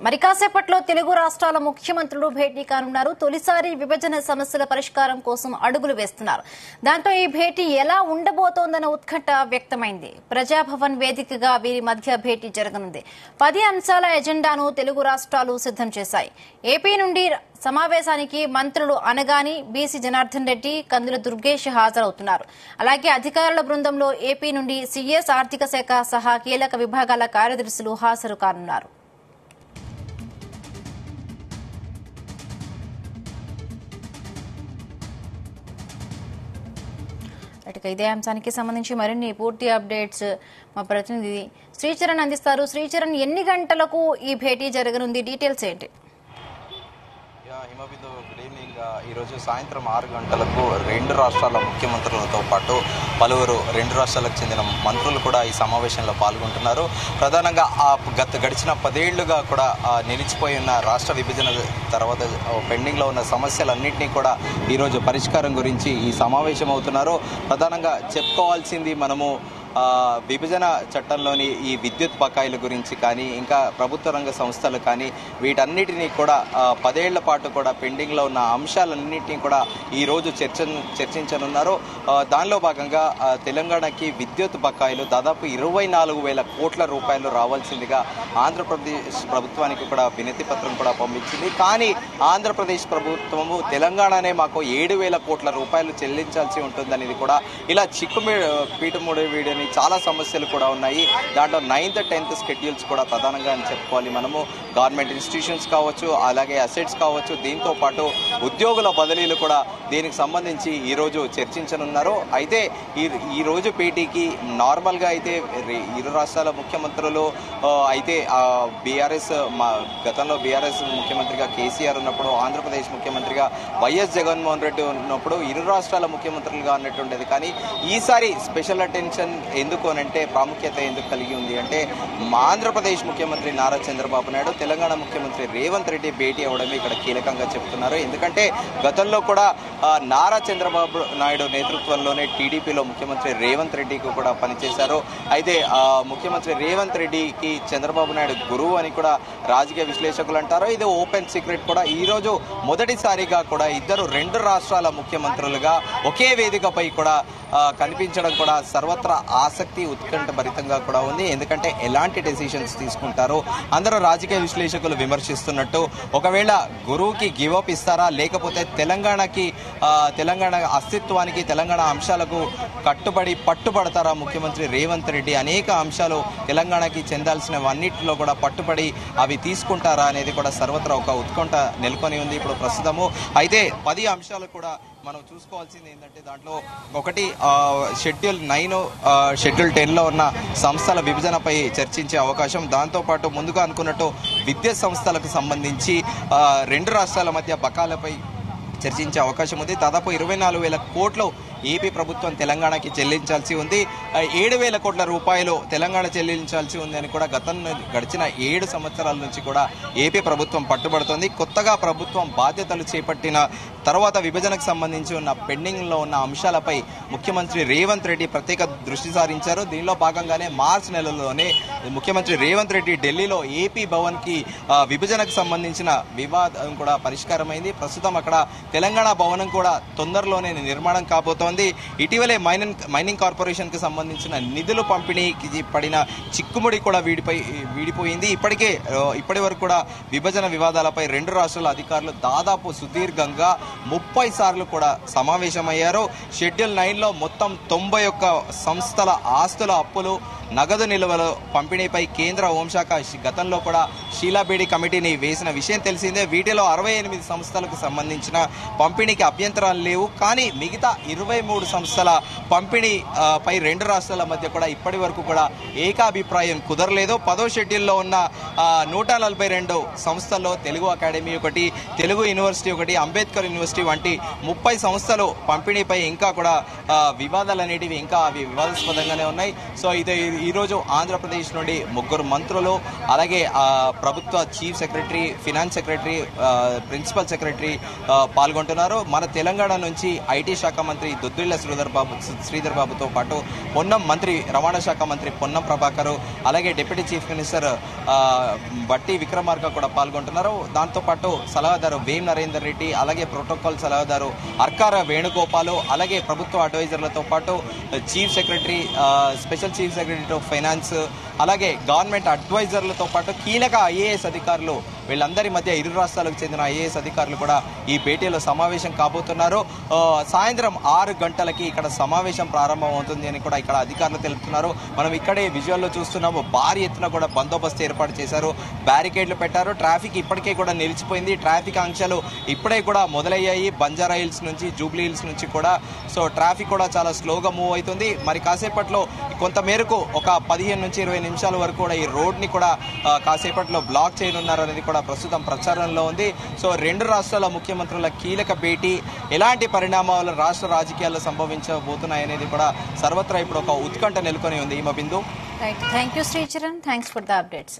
మరి కాసేపట్లో తెలుగు రాష్ట్రాల ముఖ్యమంత్రులు భేటీ కానున్నారు. తొలిసారి విభజన సమస్యల పరిష్కారం కోసం అడుగులు వేస్తున్నారు. దాంతో ఈ భేటీ ఎలా ఉండబోతోందన్న ఉత్కంఠ వ్యక్తమైంది. ప్రజాభవన్ వేదికగా వీరి మధ్య భేటీ జరగనుంది. 10 అంశాల ఎజెండాను తెలుగు రాష్ట్రాలు సిద్దం చేశాయి. ఏపీ నుండి సమావేశానికి మంత్రులు అనగాని, బీసీ జనార్దన్ రెడ్డి, కందుల దుర్గేష్ హాజరవుతున్నారు. అలాగే అధికారుల బృందంలో ఏపీ నుండి సీఎస్, ఆర్థిక శాఖ సహా కీలక విభాగాల కార్యదర్శులు హాజరు కానున్నారు. ఇదే అంశానికి సంబంధించి మరిన్ని పూర్తి అప్డేట్స్ మా ప్రతినిధి శ్రీచరణ్ అందిస్తారు. శ్రీచరణ్, ఎన్ని గంటలకు ఈ భేటీ జరగనుంది? డీటెయిల్స్ ఏంటి? Himabindu, good evening. ఈరోజు సాయంత్రం 6 గంటలకు 2 రాష్ట్రాల ముఖ్యమంత్రులతో పాటు పలువురు 2 రాష్ట్రాలకు చెందిన మంత్రులు కూడా ఈ సమావేశంలో పాల్గొంటున్నారు. ప్రధానంగా గడిచిన 10 ఏళ్లుగా కూడా నిలిచిపోయి ఉన్న రాష్ట్ర విభజన తర్వాత పెండింగ్లో ఉన్న సమస్యలన్నింటినీ కూడా ఈరోజు పరిష్కారం గురించి ఈ సమావేశం అవుతున్నారు. ప్రధానంగా చెప్పుకోవాల్సింది మనము విభజన చట్టంలోని ఈ విద్యుత్ బకాయిల గురించి కానీ, ఇంకా ప్రభుత్వ రంగ సంస్థలు కానీ, వీటన్నిటినీ కూడా 10 ఏళ్ల పాటు కూడా పెండింగ్లో ఉన్న అంశాలన్నింటినీ కూడా ఈరోజు చర్చించనున్నారు. దానిలో భాగంగా తెలంగాణకి విద్యుత్ బకాయిలు దాదాపు 24,000 కోట్ల రూపాయలు రావాల్సిందిగా ఆంధ్రప్రదేశ్ ప్రభుత్వానికి కూడా వినతి పత్రం కూడా పంపించింది. కానీ ఆంధ్రప్రదేశ్ ప్రభుత్వము తెలంగాణనే మాకు 7,000 కోట్ల రూపాయలు చెల్లించాల్సి ఉంటుందనేది కూడా ఇలా పీఠముడి వీడిని చాలా సమస్యలు కూడా ఉన్నాయి. దాంట్లో 9th, 10th షెడ్యూల్స్ కూడా ప్రధానంగా అని చెప్పుకోవాలి. మనము గవర్నమెంట్ ఇన్స్టిట్యూషన్స్ కావచ్చు, అలాగే అసెట్స్ కావచ్చు, దీంతో పాటు ఉద్యోగుల బదిలీలు కూడా దీనికి సంబంధించి ఈరోజు చర్చించనున్నారు. అయితే ఈ రోజు భేటీకి నార్మల్గా అయితే ఇరు రాష్ట్రాల ముఖ్యమంత్రులు అయితే బీఆర్ఎస్ గతంలో బీఆర్ఎస్ ముఖ్యమంత్రిగా కేసీఆర్ ఉన్నప్పుడు, ఆంధ్రప్రదేశ్ ముఖ్యమంత్రిగా వైఎస్ జగన్మోహన్ రెడ్డి ఉన్నప్పుడు ఇరు రాష్ట్రాల ముఖ్యమంత్రులుగా అన్నట్టుండేది. కానీ ఈసారి స్పెషల్ అటెన్షన్ ఎందుకు అనంటే, ప్రాముఖ్యత ఎందుకు కలిగి ఉంది అంటే, ఆంధ్రప్రదేశ్ ముఖ్యమంత్రి నారా చంద్రబాబు నాయుడు, తెలంగాణ ముఖ్యమంత్రి రేవంత్ రెడ్డి భేటీ అవడమే ఇక్కడ కీలకంగా చెప్తున్నారు. ఎందుకంటే గతంలో కూడా నారా చంద్రబాబు నాయుడు నేతృత్వంలోనే టీడీపీలో ముఖ్యమంత్రి రేవంత్ రెడ్డికి కూడా పనిచేశారు. అయితే ముఖ్యమంత్రి రేవంత్ రెడ్డికి చంద్రబాబు నాయుడు గురువు అని కూడా రాజకీయ విశ్లేషకులు అంటారు. ఇది ఓపెన్ సీక్రెట్ కూడా. ఈరోజు మొదటిసారిగా కూడా ఇద్దరు 2 రాష్ట్రాల ముఖ్యమంత్రులుగా ఒకే వేదికపై కూడా కనిపించడం కూడా సర్వత్రా ఆసక్తి, ఉత్కంఠ భరితంగా కూడా ఉంది. ఎందుకంటే ఎలాంటి డెసిషన్స్ తీసుకుంటారో అందరూ రాజకీయ విశ్లేషకులు విమర్శిస్తున్నట్టు, ఒకవేళ గురువుకి గివప్ ఇస్తారా, లేకపోతే తెలంగాణ అస్తిత్వానికి, తెలంగాణ అంశాలకు కట్టుబడి పట్టుబడతారా ముఖ్యమంత్రి రేవంత్ రెడ్డి? అనేక అంశాలు తెలంగాణకి చెందాల్సినవన్నిటిలో కూడా పట్టుబడి అవి తీసుకుంటారా అనేది కూడా సర్వత్రా ఒక ఉత్కంఠ నెలకొని ఉంది ఇప్పుడు ప్రస్తుతము. అయితే 10 అంశాలు కూడా మనం చూసుకోవాల్సింది ఏంటంటే, దాంట్లో ఒకటి షెడ్యూల్ 9, షెడ్యూల్ 10లో ఉన్న సంస్థల విభజనపై చర్చించే అవకాశం. దాంతోపాటు ముందుగా అనుకున్నట్టు విద్యుత్ సంస్థలకు సంబంధించి 2 రాష్ట్రాల మధ్య బకాయిలపై చర్చించే అవకాశం ఉంది. దాదాపు 24,000 కోట్లు ఏపీ ప్రభుత్వం తెలంగాణకి చెల్లించాల్సి ఉంది. 7,000 కోట్ల రూపాయలు తెలంగాణ చెల్లించాల్సి ఉంది అని కూడా గడిచిన 7 సంవత్సరాల నుంచి కూడా ఏపీ ప్రభుత్వం పట్టుబడుతోంది. కొత్తగా ప్రభుత్వం బాధ్యతలు చేపట్టిన తర్వాత విభజనకు సంబంధించి ఉన్న పెండింగ్లో ఉన్న అంశాలపై ముఖ్యమంత్రి రేవంత్ రెడ్డి ప్రత్యేక దృష్టి సారించారు. దీనిలో భాగంగానే మార్చి నెలలోనే ముఖ్యమంత్రి రేవంత్ రెడ్డి ఢిల్లీలో ఏపీ భవన్కి విభజనకు సంబంధించిన వివాదం కూడా పరిష్కారమైంది. ప్రస్తుతం అక్కడ తెలంగాణ భవనం కూడా తొందరలోనే నిర్మాణం కాబోతోంది. ఇటీవలే మైనింగ్ కార్పొరేషన్ కి సంబంధించిన నిధులు పంపిణీకి పడిన చిక్కుముడి కూడా వీడిపోయింది. ఇప్పటి వరకు కూడా విభజన వివాదాలపై 2 రాష్ట్రాల అధికారులు దాదాపు సుదీర్ఘంగా 30 సార్లు కూడా సమావేశమయ్యారు. షెడ్యూల్ 9లో మొత్తం 91 సంస్థల ఆస్తుల అప్పులు, నగదు నిల్వల పంపిణీపై కేంద్ర హోంశాఖ గతంలో కూడా షీలాబేడి కమిటీని వేసిన విషయం తెలిసిందే. వీటిలో 68 సంస్థలకు సంబంధించిన పంపిణీకి అభ్యంతరాలు లేవు. కానీ మిగతా 23 సంస్థల పంపిణీ పై 2 రాష్ట్రాల మధ్య కూడా ఇప్పటి వరకు కూడా ఏకాభిప్రాయం కుదరలేదు. 10వ షెడ్యూల్లో ఉన్న 142 సంస్థల్లో తెలుగు అకాడమీ ఒకటి, తెలుగు యూనివర్సిటీ ఒకటి, అంబేద్కర్ యూనివర్సిటీ వంటి 30 సంస్థలు పంపిణీపై ఇంకా కూడా వివాదాలు అనేటివి ఇంకా వివాదాస్పదంగానే ఉన్నాయి. సో ఈ రోజు ఆంధ్రప్రదేశ్ నుండి 3 మంత్రులు, అలాగే ప్రభుత్వ chief secretary, finance secretary, principal secretary పాల్గొంటున్నారు. మన తెలంగాణ నుంచి ఐటీ శాఖ మంత్రి దుద్దిళ్ల శ్రీధర్ బాబుతో పాటు మంత్రి రవాణా శాఖ మంత్రి పొన్నం ప్రభాకర్, అలాగే డిప్యూటీ చీఫ్ మినిస్టర్ బట్టి విక్రమార్క కూడా పాల్గొంటున్నారు. దాంతోపాటు సలహాదారు వేం నరేందర్ రెడ్డి, అలాగే ప్రోటోకాల్ సలహాదారు అర్కార వేణుగోపాల్, అలాగే ప్రభుత్వ అడ్వైజర్లతో పాటు chief secretary, special chief secretary of finance, అలాగే గవర్నమెంట్ అడ్వైజర్లతో పాటు కీలక ఐఏఎస్ అధికారులు, వీళ్ళందరి మధ్య ఇరు రాష్ట్రాలకు చెందిన ఐఏఎస్ అధికారులు కూడా ఈ భేటీలో సమావేశం కాబోతున్నారు. సాయంత్రం 6 గంటలకి ఇక్కడ సమావేశం ప్రారంభం అవుతుంది అని కూడా ఇక్కడ అధికారులు తెలుపుతున్నారు. మనం ఇక్కడే విజువల్లో చూస్తున్నాము. భారీ ఎత్తున కూడా బందోబస్తు ఏర్పాటు చేశారు, బ్యారికేడ్లు పెట్టారు. ట్రాఫిక్ ఇప్పటికే కూడా నిలిచిపోయింది. ట్రాఫిక్ ఆంక్షలు ఇప్పుడే కూడా మొదలయ్యాయి. బంజారా హిల్స్ నుంచి, జూబ్లీ హిల్స్ నుంచి కూడా. సో ట్రాఫిక్ కూడా చాలా స్లోగా మూవ్ అవుతుంది. మరి కాసేపట్లో కొంత మేరకు ఒక 15 నుంచి 20 నిమిషాల వరకు కూడా ఈ రోడ్ని కూడా కాసేపట్లో బ్లాక్ చేయనున్నారు అనేది కూడా ప్రస్తుతం ప్రచారంలో ఉంది. సో 2 రాష్ట్రాల ముఖ్యమంత్రుల కీలక భేటీ ఎలాంటి పరిణామాలు రాష్ట్ర రాజకీయాల్లో సంభవించబోతున్నాయనేది కూడా సర్వత్రా ఇప్పుడు ఒక ఉత్కంఠ నెలకొని ఉంది. ఈ బిందు. Thank you Sricharan, thanks for the updates.